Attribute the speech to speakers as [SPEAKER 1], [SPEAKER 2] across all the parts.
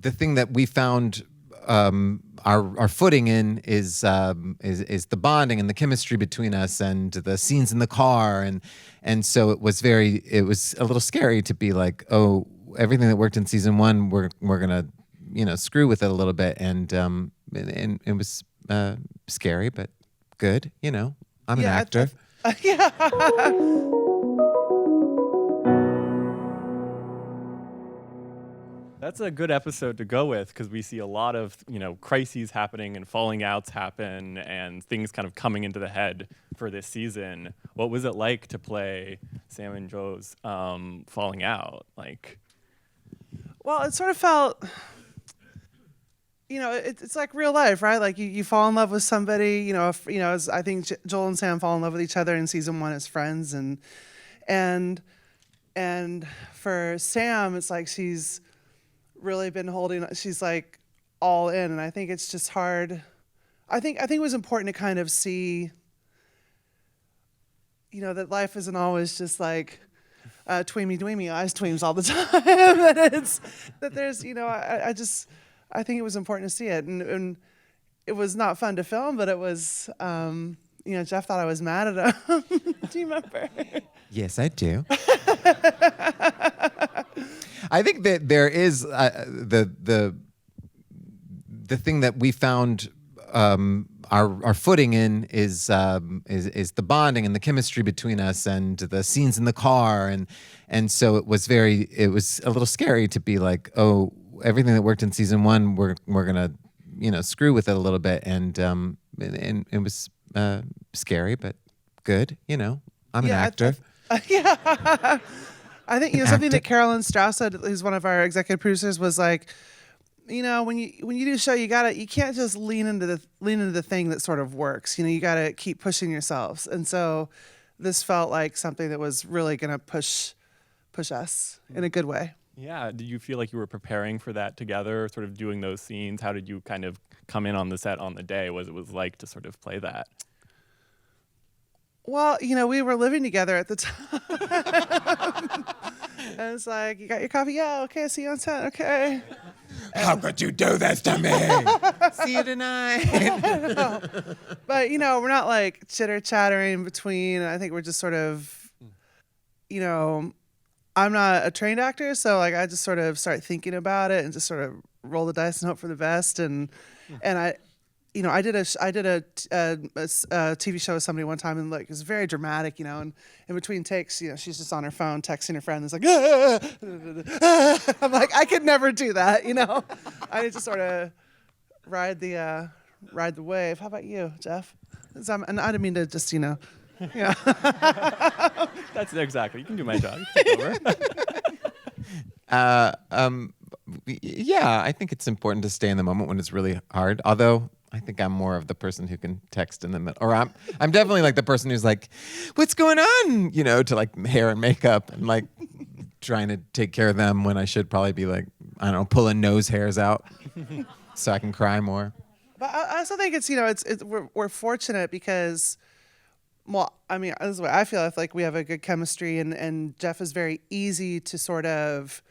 [SPEAKER 1] the thing that we found our footing in is the bonding and the chemistry between us and the scenes in the car, and so it was a little scary to be like, oh, everything that worked in season one we're gonna screw with it a little bit, and it was scary but good. I'm an actor.
[SPEAKER 2] Yeah.
[SPEAKER 3] That's a good episode to go with because we see a lot of, crises happening and falling outs happen and things kind of coming into the head for this season. What was it like to play Sam and Joe's falling out?
[SPEAKER 2] Well, it sort of felt, it's like real life, right? Like you fall in love with somebody, I think Joel and Sam fall in love with each other in season one as friends. And for Sam, it's like she's really been she's like all in, and I think it's just hard. I think it was important to kind of see, that life isn't always just like tweemy dweemy eyes tweams all the time. that there's I think it was important to see it, and it was not fun to film, but it was Jeff thought I was mad at him. Do you remember?
[SPEAKER 1] Yes, I do. I think that there is the thing that we found our footing in is the bonding and the chemistry between us and the scenes in the car, and so it was a little scary to be like, oh, everything that worked in season one we're gonna screw with it a little bit, and it was scary but good. I'm an actor.
[SPEAKER 2] I think something that Carolyn Strauss said, who's one of our executive producers, was like, when you do a show, you can't just lean into the thing that sort of works. You gotta keep pushing yourselves, and so this felt like something that was really gonna push us in a good way.
[SPEAKER 3] Yeah. Did you feel like you were preparing for that together, sort of doing those scenes? How did you kind of come in on the set on the day? What it was like to sort of play that?
[SPEAKER 2] Well, we were living together at the time. And it's like, you got your coffee? Yeah, okay, see you on set, okay.
[SPEAKER 1] How could you do this to me? See you tonight.
[SPEAKER 2] But, we're not like chitter-chattering between. I think we're just sort of, I'm not a trained actor, so like I just sort of start thinking about it and just sort of roll the dice and hope for the best. And I did a TV show with somebody one time, and like it was very dramatic, and in between takes, she's just on her phone texting her friend. It's like, I'm like, I could never do that, I need to sort of ride the wave. How about you, Jeff? And I didn't mean to just, yeah.
[SPEAKER 3] That's exactly. You can do my job. You can take over.
[SPEAKER 1] Yeah, I think it's important to stay in the moment when it's really hard. Although I think I'm more of the person who can text in the middle, or I'm definitely like the person who's like, "What's going on?" To like hair and makeup and like trying to take care of them when I should probably be like, I don't know, pulling nose hairs out so I can cry more.
[SPEAKER 2] But I also think it's we're fortunate because, well, I mean, this is what I feel. I feel like we have a good chemistry, and Jeff is very easy to sort of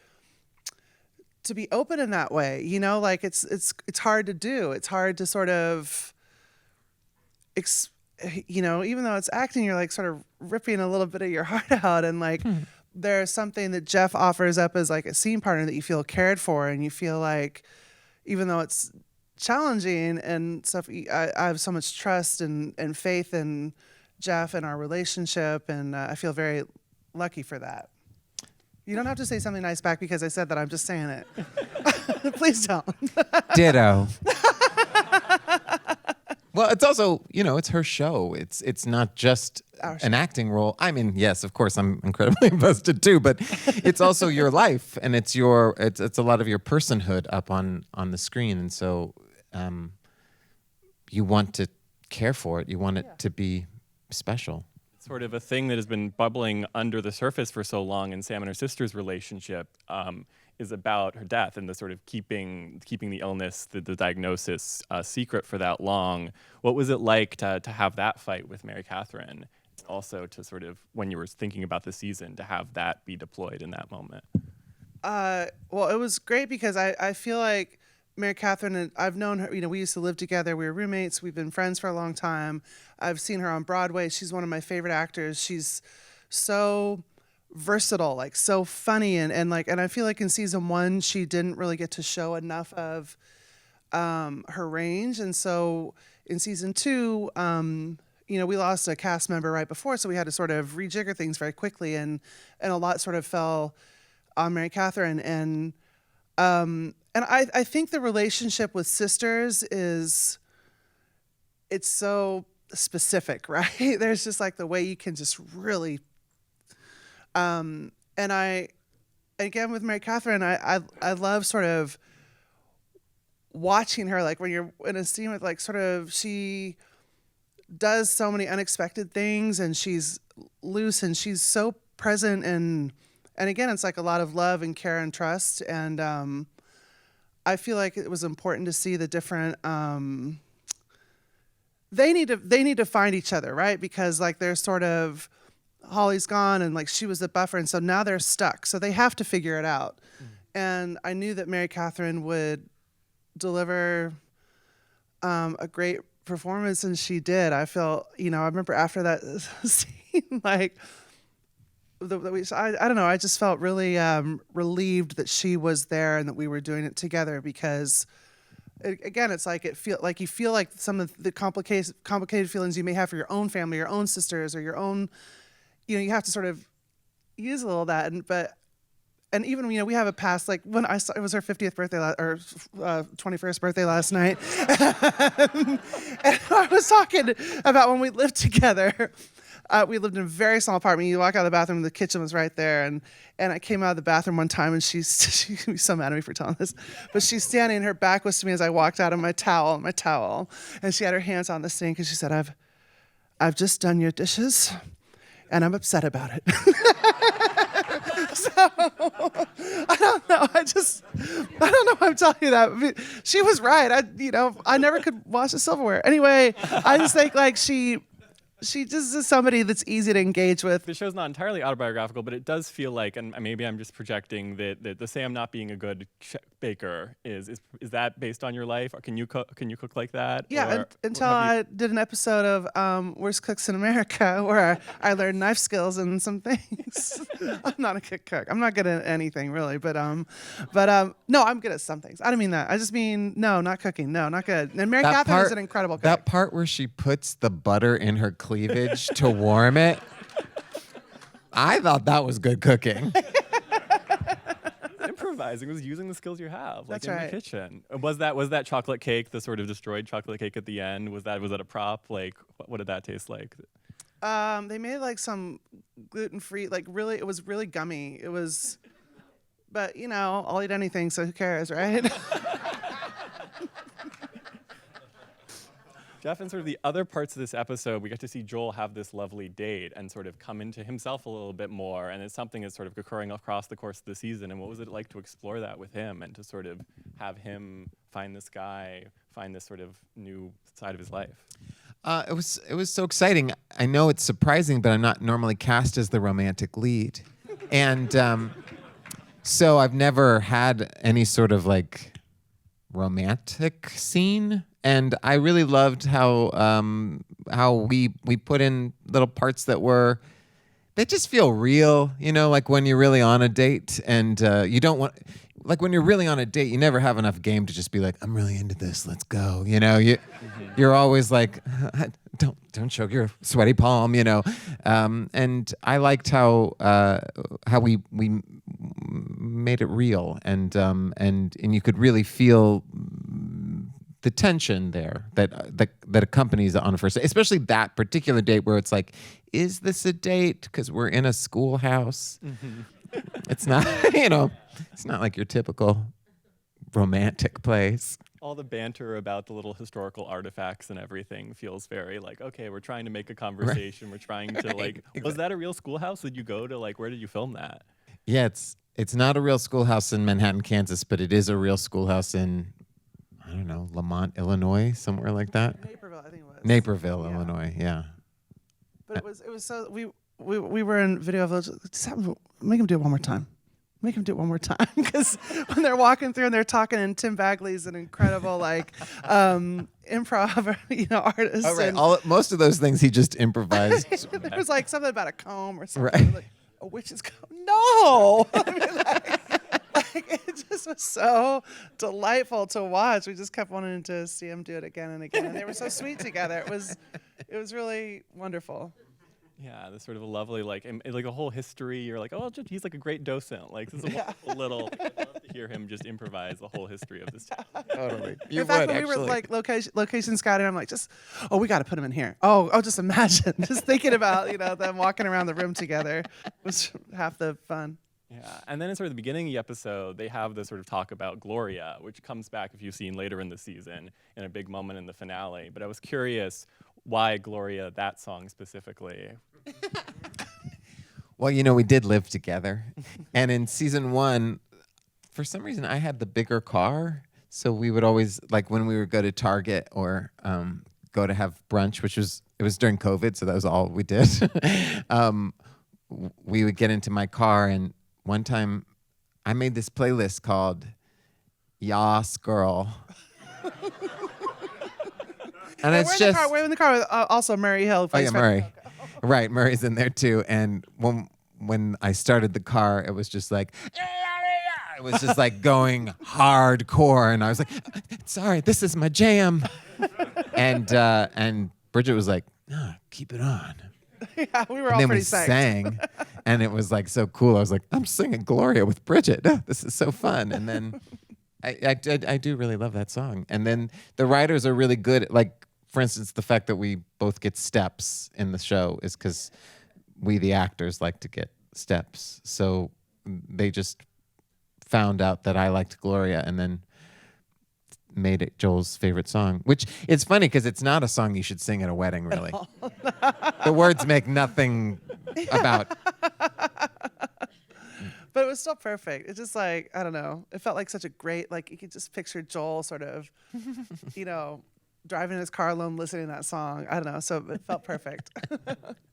[SPEAKER 2] to be open in that way, like it's hard to do. It's hard to sort of, even though it's acting, you're like sort of ripping a little bit of your heart out, and like there's something that Jeff offers up as like a scene partner that you feel cared for, and you feel like, even though it's challenging and stuff, I have so much trust and faith in Jeff and our relationship, and I feel very lucky for that. You don't have to say something nice back because I said that. I'm just saying it. Please don't.
[SPEAKER 1] Ditto. Well, it's also, it's her show. It's not just an acting role. I mean, yes, of course, I'm incredibly invested too, but it's also your life, and it's a lot of your personhood up on the screen, and so you want to care for it. You want it to be special.
[SPEAKER 3] Sort of a thing that has been bubbling under the surface for so long in Sam and her sister's relationship is about her death and the sort of keeping the illness, the diagnosis secret for that long. What was it like to have that fight with Mary Catherine? Also to sort of, when you were thinking about the season, to have that be deployed in that moment?
[SPEAKER 2] Well, it was great because I feel like Mary Catherine, and I've known her, we used to live together. We were roommates. We've been friends for a long time. I've seen her on Broadway. She's one of my favorite actors. She's so versatile, like so funny. And I feel like in season 1, she didn't really get to show enough of her range. And so in season 2, we lost a cast member right before, so we had to sort of rejigger things very quickly, and a lot sort of fell on Mary Catherine. And I think the relationship with sisters it's so specific, right? There's just like the way you can just really, and again with Mary Catherine, I love sort of watching her, like when you're in a scene with like sort of, she does so many unexpected things, and she's loose, and she's so present, and again, it's like a lot of love and care and trust. And I feel like it was important to see the different, they need to find each other, right? Because like they're sort of, Holly's gone, and like she was the buffer, and so now they're stuck, so they have to figure it out. And I knew that Mary Catherine would deliver a great performance, and she did. I felt, I remember after that scene, like I don't know, I just felt really relieved that she was there and that we were doing it together, because again, it's like you feel like some of the complicated feelings you may have for your own family, your own sisters, or your own, you have to sort of use a little of that. And even, we have a past, like when it was her 50th birthday, or 21st birthday last night. And I was talking about when we lived together. We lived in a very small apartment. You walk out of the bathroom, the kitchen was right there. And I came out of the bathroom one time, and she's gonna be so mad at me for telling this, but she's standing, and her back was to me as I walked out of my towel. And she had her hands on the sink, and she said, I've just done your dishes, and I'm upset about it. So I don't know. I don't know why I'm telling you that. I mean, she was right. I never could wash the silverware. Anyway, I just think like she just is somebody that's easy to engage with.
[SPEAKER 3] The show's not entirely autobiographical, but it does feel like, and maybe I'm just projecting, that the Sam not being a good baker is that based on your life? Or can you cook like that?
[SPEAKER 2] Yeah, until I did an episode of Worst Cooks in America, where I learned knife skills and some things. I'm not a good cook. I'm not good at anything really, but no, I'm good at some things. I don't mean that. I just mean no, not cooking. No, not good. And Mary Catherine is an incredible cook.
[SPEAKER 1] That part where she puts the butter in her cleavage to warm it, I thought that was good cooking.
[SPEAKER 3] Improvising was using the skills you have, like
[SPEAKER 2] That's
[SPEAKER 3] in
[SPEAKER 2] right.
[SPEAKER 3] the kitchen. Was that chocolate cake, the sort of destroyed chocolate cake at the end? Was that a prop? Like, what did that taste like?
[SPEAKER 2] They made like some gluten-free, like really, it was really gummy. It was, but I'll eat anything, so who cares, right?
[SPEAKER 3] Jeff, in sort of the other parts of this episode, we get to see Joel have this lovely date and sort of come into himself a little bit more, and it's something that's sort of occurring across the course of the season. And what was it like to explore that with him, and to sort of have him find this guy, find this sort of new side of his life?
[SPEAKER 1] It was so exciting. I know it's surprising, but I'm not normally cast as the romantic lead, and so I've never had any sort of like romantic scene. And I really loved how we put in little parts that just feel real, like when you're really on a date, and you don't want, like when you're really on a date, you never have enough game to just be like, I'm really into this, let's go. You're always like, don't choke your sweaty palm, and I liked how we made it real, and you could really feel the tension there that accompanies it on a first date, especially that particular date where it's like, is this a date? Because we're in a schoolhouse. Mm-hmm. It's not, it's not like your typical romantic place.
[SPEAKER 3] All the banter about the little historical artifacts and everything feels very like, okay, we're trying to make a conversation. Right. We're trying to
[SPEAKER 1] Exactly.
[SPEAKER 3] Was that a real schoolhouse? Did you go to where did you film that?
[SPEAKER 1] Yeah, it's not a real schoolhouse in Manhattan, Kansas, but it is a real schoolhouse in, I don't know, Lamont, Illinois, somewhere like that.
[SPEAKER 2] Naperville, I think it was.
[SPEAKER 1] Naperville,
[SPEAKER 2] Yeah.
[SPEAKER 1] Illinois, yeah.
[SPEAKER 2] But it was so we were in Video Village. Just make him do it one more time. make him do it one more time, because when they're walking through and they're talking, and Tim Bagley's an incredible like improv, artist.
[SPEAKER 1] Oh, right.
[SPEAKER 2] And
[SPEAKER 1] Most of those things he just improvised.
[SPEAKER 2] there was like something about a comb or something.
[SPEAKER 1] Right.
[SPEAKER 2] Like, a witch's comb. No. I mean, like, it just was so delightful to watch. We just kept wanting to see him do it again and again. And they were so sweet together. It was really wonderful.
[SPEAKER 3] Yeah, there's sort of a lovely, like a whole history. You're like, oh, he's like a great docent. Like, this is a wonderful little, I'd love to hear him just improvise the whole history of this town.
[SPEAKER 1] Totally.
[SPEAKER 2] In fact, when we were like location scouting, I'm like, we got to put him in here. Oh, just imagine. Just thinking about, them walking around the room together was half the fun.
[SPEAKER 3] Yeah, and then in sort of the beginning of the episode, they have this sort of talk about Gloria, which comes back, if you've seen later in the season, in a big moment in the finale. But I was curious, why Gloria, that song specifically?
[SPEAKER 1] Well, we did live together. And in season 1, for some reason, I had the bigger car. So we would always, like when we would go to Target or go to have brunch, it was during COVID, so that was all we did. We would get into my car, and one time I made this playlist called Yas Girl. And it's just...
[SPEAKER 2] We're in the car with also Murray Hill.
[SPEAKER 1] Oh, yeah, Murray. Right, Murray's in there too. And when I started the car, it was just like, it was just like going hardcore. And I was like, sorry, this is my jam. And Bridget was like, no, keep it on.
[SPEAKER 2] Yeah, we were
[SPEAKER 1] and
[SPEAKER 2] all
[SPEAKER 1] then
[SPEAKER 2] pretty
[SPEAKER 1] we
[SPEAKER 2] psyched.
[SPEAKER 1] sang, and it was like so cool. I was like, I'm singing Gloria with Bridget. This is so fun. And then I do really love that song. And then the writers are really good. Like, for instance, the fact that we both get steps in the show is because we, the actors, like to get steps. So they just found out that I liked Gloria and then made it Joel's favorite song, which it's funny because it's not a song you should sing at a wedding, really. The words make nothing about.
[SPEAKER 2] But it was still perfect. It's just like, I don't know. It felt like such a great, like you could just picture Joel sort of, driving his car alone, listening to that song. I don't know. So it felt perfect.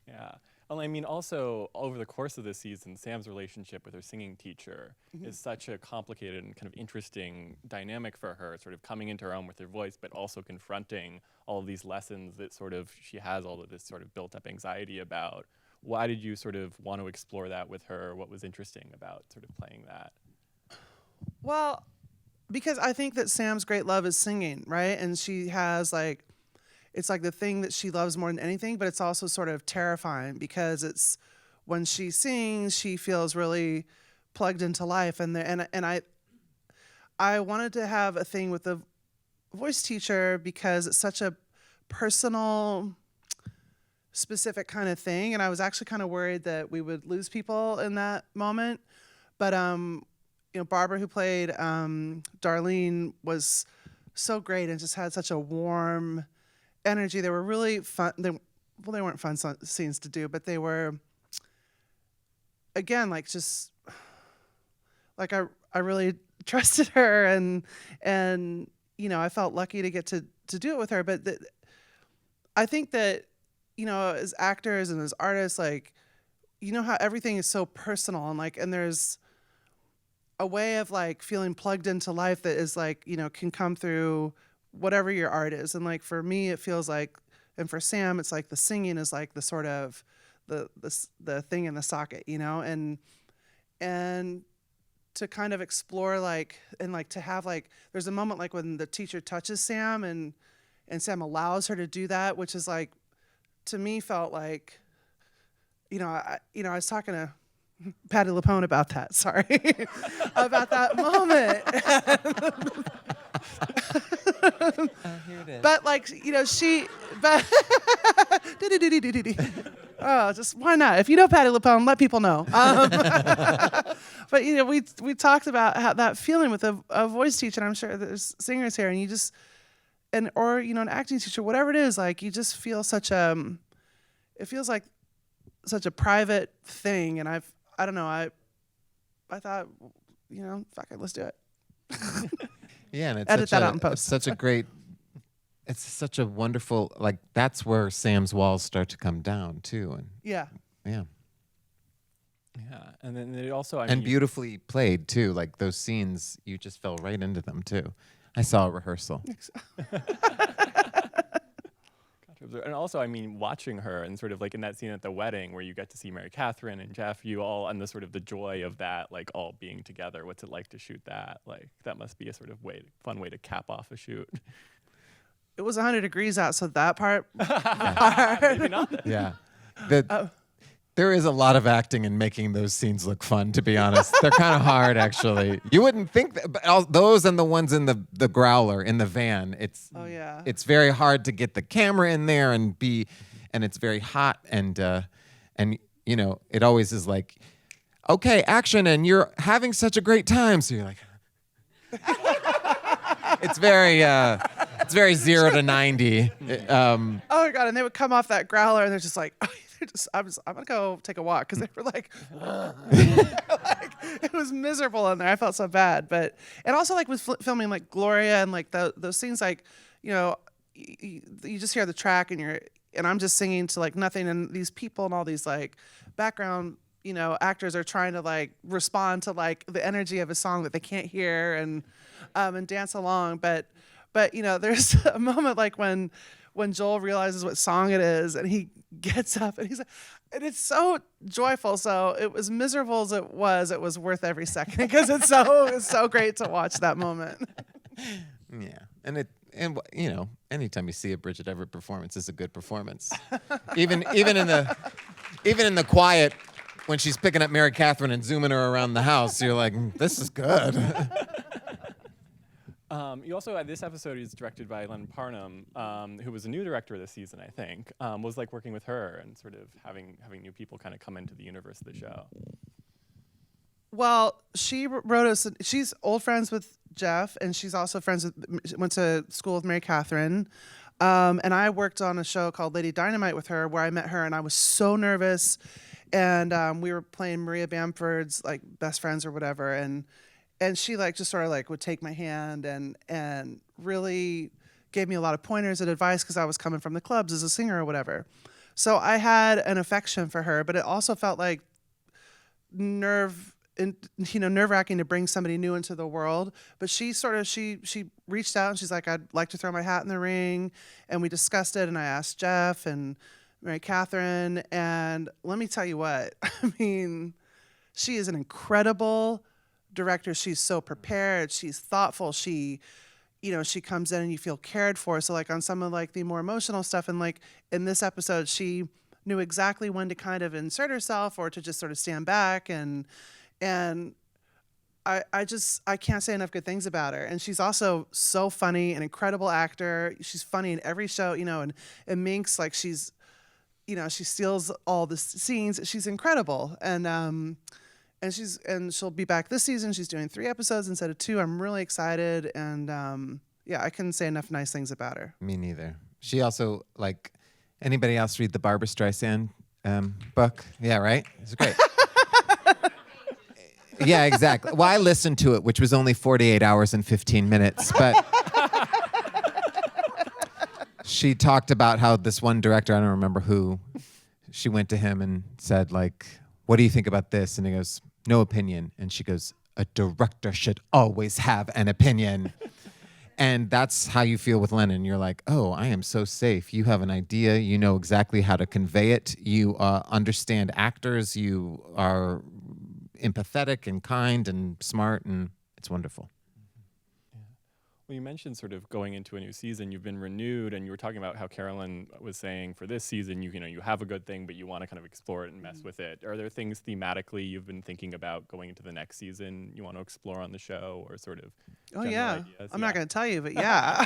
[SPEAKER 3] Yeah. Well, I mean, also, over the course of this season, Sam's relationship with her singing teacher is such a complicated and kind of interesting dynamic for her, sort of coming into her own with her voice, but also confronting all of these lessons that sort of she has all of this sort of built-up anxiety about. Why did you sort of want to explore that with her? What was interesting about sort of playing that?
[SPEAKER 2] Well, because I think that Sam's great love is singing, right? And she has like, it's like the thing that she loves more than anything, but it's also sort of terrifying because it's when she sings, she feels really plugged into life. And I wanted to have a thing with the voice teacher because it's such a personal, specific kind of thing. And I was actually kind of worried that we would lose people in that moment. But, Barbara, who played Darlene, was so great and just had such a warm energy. They were really fun. They weren't fun scenes to do, but they were, again, like just like I really trusted her and I felt lucky to get to do it with her. But I think that, as actors and as artists, like, how everything is so personal and there's a way of like feeling plugged into life that is like, can come through whatever your art is. And like, for me, it feels like, and for Sam, it's like the singing is like the sort of the thing in the socket, and to kind of explore like, and like to have like, there's a moment like when the teacher touches Sam and Sam allows her to do that, which is like, to me felt like, I was talking to Patti Lapone about that. Sorry, about that moment.
[SPEAKER 1] Here it is.
[SPEAKER 2] But like, just why not? If you know Patti Lapone, let people know. But we talked about how that feeling with a voice teacher. And I'm sure there's singers here, and you just or an acting teacher, whatever it is, like you just feel it feels like such a private thing. And I don't know. I thought, fuck it, let's do it.
[SPEAKER 1] Yeah, and it's
[SPEAKER 2] Edit that out in post.
[SPEAKER 1] It's such a great. It's such a wonderful, like, that's where Sam's walls start to come down too, and
[SPEAKER 2] Yeah.
[SPEAKER 1] yeah.
[SPEAKER 3] Yeah, and then it also, I
[SPEAKER 1] And
[SPEAKER 3] mean,
[SPEAKER 1] beautifully played too. Like those scenes, you just fell right into them too. I saw a rehearsal.
[SPEAKER 3] and also, I mean, watching her and sort of like in that scene at the wedding where you get to see Mary Catherine and Jeff, you all, and the sort of the joy of that, like all being together. What's it like to shoot that? Like that must be a sort of fun way to cap off a shoot.
[SPEAKER 2] It was 100 degrees out, so that part.
[SPEAKER 3] Maybe not.
[SPEAKER 1] Yeah. There is a lot of acting in making those scenes look fun, to be honest. They're kind of hard, actually. You wouldn't think that, but those and the ones in the growler, in the van,
[SPEAKER 2] Oh yeah.
[SPEAKER 1] it's very hard to get the camera in there and it's very hot and you know, it always is like, okay, action, and you're having such a great time. So you're like, it's very 0 to 90.
[SPEAKER 2] Oh my god! And they would come off that growler, and they're just like, I'm gonna go take a walk because they were like, like, it was miserable in there. I felt so bad, and also like with filming like Gloria and like those scenes, like, you know, you just hear the track and I'm just singing to like nothing, and these people and all these like background, you know, actors are trying to like respond to like the energy of a song that they can't hear and dance along, but you know, there's a moment like when Joel realizes what song it is and he gets up and he's like, and it's so joyful. So it was miserable as it was worth every second because it's so great to watch that moment.
[SPEAKER 1] Yeah, and you know, anytime you see a Bridget Everett performance is a good performance. even in the quiet, when she's picking up Mary Catherine and zooming her around the house, you're like, this is good.
[SPEAKER 3] You also, this episode is directed by Len Parnham, who was a new director this season, I think. Was like working with her and sort of having new people kind of come into the universe of the show.
[SPEAKER 2] Well, she wrote us. She's old friends with Jeff, and she's also went to school with Mary Catherine. And I worked on a show called Lady Dynamite with her, where I met her, and I was so nervous. And we were playing Maria Bamford's like best friends or whatever, and she like just sort of like would take my hand and really gave me a lot of pointers and advice because I was coming from the clubs as a singer or whatever. So I had an affection for her, but it also felt like nerve-wracking to bring somebody new into the world. But she reached out and she's like, I'd like to throw my hat in the ring, and we discussed it, and I asked Jeff and Mary Catherine, and let me tell you what, I mean, she is an incredible director. She's so prepared. She's thoughtful. She comes in and you feel cared for. So like on some of like the more emotional stuff, and like in this episode, she knew exactly when to kind of insert herself or to just sort of stand back. And I can't say enough good things about her. And she's also so funny, an incredible actor. She's funny in every show, you know, and Minx, like she steals all the scenes. She's incredible. And she'll be back this season. She's doing 3 episodes instead of 2. I'm really excited, and yeah, I couldn't say enough nice things about her.
[SPEAKER 1] Me neither. She also, like, anybody else read the Barbra Streisand book? Yeah, right? It's great. Yeah, exactly. Well, I listened to it, which was only 48 hours and 15 minutes, but she talked about how this one director, I don't remember who, she went to him and said, like, what do you think about this? And he goes, no opinion. And she goes, a director should always have an opinion. And that's how you feel with Lennon. You're like, oh, I am so safe. You have an idea. You know exactly how to convey it. You understand actors. You are empathetic and kind and smart, and it's wonderful.
[SPEAKER 3] Well, you mentioned sort of going into a new season, you've been renewed, and you were talking about how Carolyn was saying for this season, you have a good thing, but you want to kind of explore it and mess with it. Are there things thematically you've been thinking about going into the next season you want to explore on the show, or sort of
[SPEAKER 2] yeah.
[SPEAKER 3] ideas?
[SPEAKER 2] I'm not going to tell you, but yeah.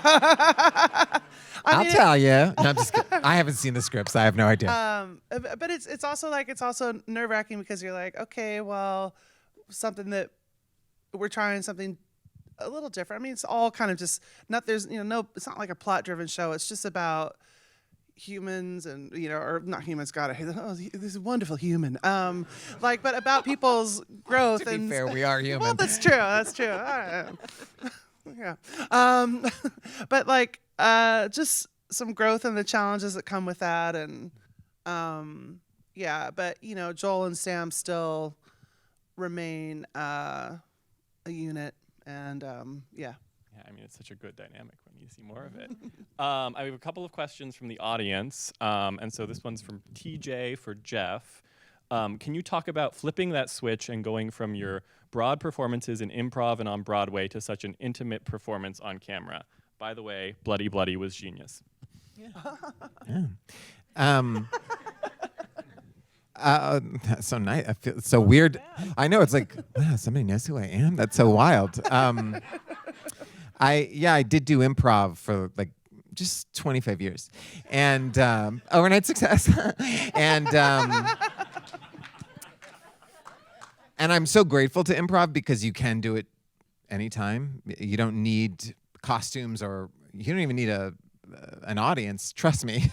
[SPEAKER 1] I'll tell you. No, I'm just kidding. I haven't seen the scripts. I have no idea.
[SPEAKER 2] But it's also nerve-wracking because you're like, okay, well, we're trying something a little different. I mean, it's all kind of just it's not like a plot-driven show. It's just about humans and, or not humans, God, I hate that. Oh, this is a wonderful human. But about people's growth.
[SPEAKER 1] To be fair, we are human.
[SPEAKER 2] Well, that's true. That's true. Yeah. But just some growth and the challenges that come with that. And yeah, but Joel and Sam still remain a unit, and yeah.
[SPEAKER 3] Yeah, I mean, it's such a good dynamic when you see more of it. I have a couple of questions from the audience, and so this one's from TJ for Jeff. Can you talk about flipping that switch and going from your broad performances in improv and on Broadway to such an intimate performance on camera? By the way, Bloody Bloody was genius.
[SPEAKER 1] Yeah. That's so nice. I feel so weird. I know, it's like, wow, somebody knows who I am. That's so wild. I did do improv for like just 25 years, and overnight success, and I'm so grateful to improv because you can do it anytime. You don't need costumes, or you don't even need an audience. Trust me.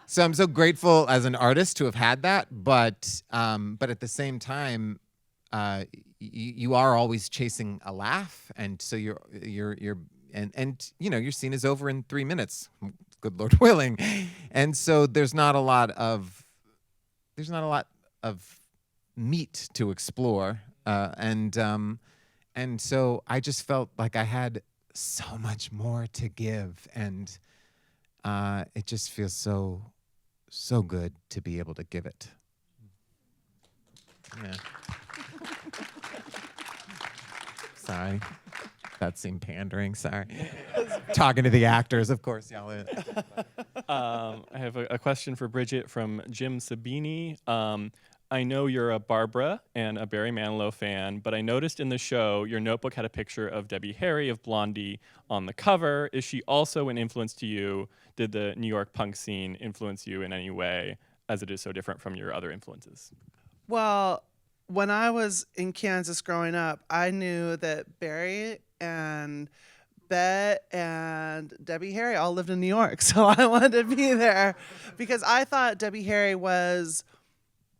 [SPEAKER 1] So I'm so grateful as an artist to have had that, but at the same time, you are always chasing a laugh, and so you're your scene is over in 3 minutes, good Lord willing, and so there's not a lot of meat to explore, and so I just felt like I had so much more to give, and it just feels so good to be able to give it. Yeah. Sorry. That seemed pandering. Sorry. Talking to the actors, of course, y'all.
[SPEAKER 3] I have a question for Bridget from Jim Sabini. I know you're a Barbara and a Barry Manilow fan, but I noticed in the show your notebook had a picture of Debbie Harry of Blondie on the cover. Is she also an influence to you? Did the New York punk scene influence you in any way, as it is so different from your other influences?
[SPEAKER 2] Well, when I was in Kansas growing up, I knew that Barry and Bet and Debbie Harry all lived in New York, so I wanted to be there because I thought Debbie Harry was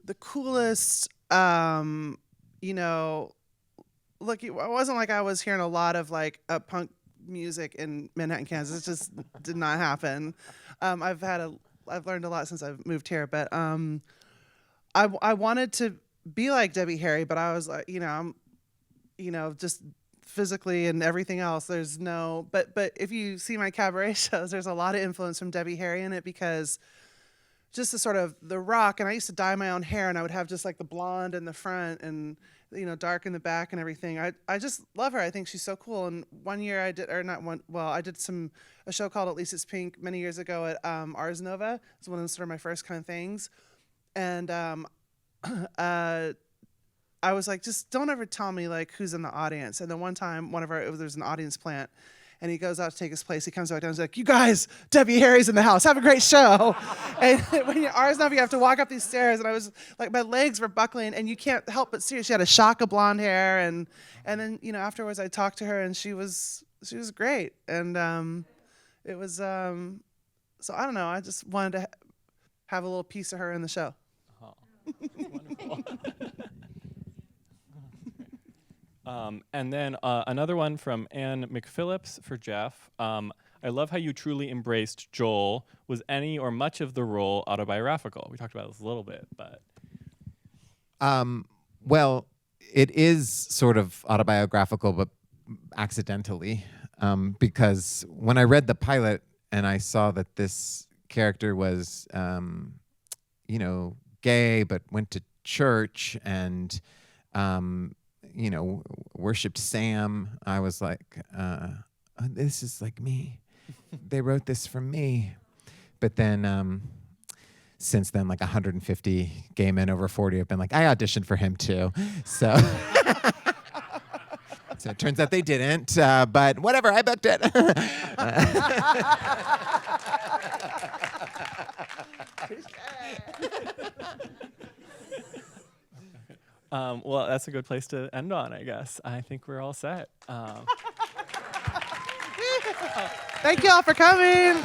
[SPEAKER 2] the coolest. Look, it wasn't like I was hearing a lot of like punk music in Manhattan, Kansas. It just did not happen. I've learned a lot since I've moved here, but I wanted to be like Debbie Harry, but I was like, I'm, just physically and everything else. There's no, but if you see my cabaret shows, there's a lot of influence from Debbie Harry in it because just the sort of the rock, and I used to dye my own hair, and I would have just like the blonde in the front and dark in the back and everything. I just love her. I think she's so cool. And one year I did a show called At Least It's Pink many years ago at Ars Nova. It's one of sort of my first kind of things, and I was like, just don't ever tell me like who's in the audience. And then one time, there's an audience plant, and he goes out to take his place. He comes back down. He's like, "You guys, Debbie Harry's in the house. Have a great show." And when you're Ars Nova, you have to walk up these stairs, and I was like, my legs were buckling, and you can't help but see her. She had a shock of blonde hair, and then afterwards I talked to her, and she was great, and it was so I don't know. I just wanted to have a little piece of her in the show.
[SPEAKER 3] Oh, wonderful. And then another one from Anne McPhillips for Jeff. I love how you truly embraced Joel. Was any or much of the role autobiographical? We talked about this a little bit, but.
[SPEAKER 1] Well, it is sort of autobiographical, but accidentally, because when I read the pilot and I saw that this character was, gay, but went to church and, worshipped Sam, I was like, this is like me. They wrote this for me. But then, since then, like 150 gay men over 40 have been like, I auditioned for him too. So, so it turns out they didn't, but whatever, I booked it.
[SPEAKER 3] Well, that's a good place to end on, I guess. I think we're all set.
[SPEAKER 2] Thank you all for coming.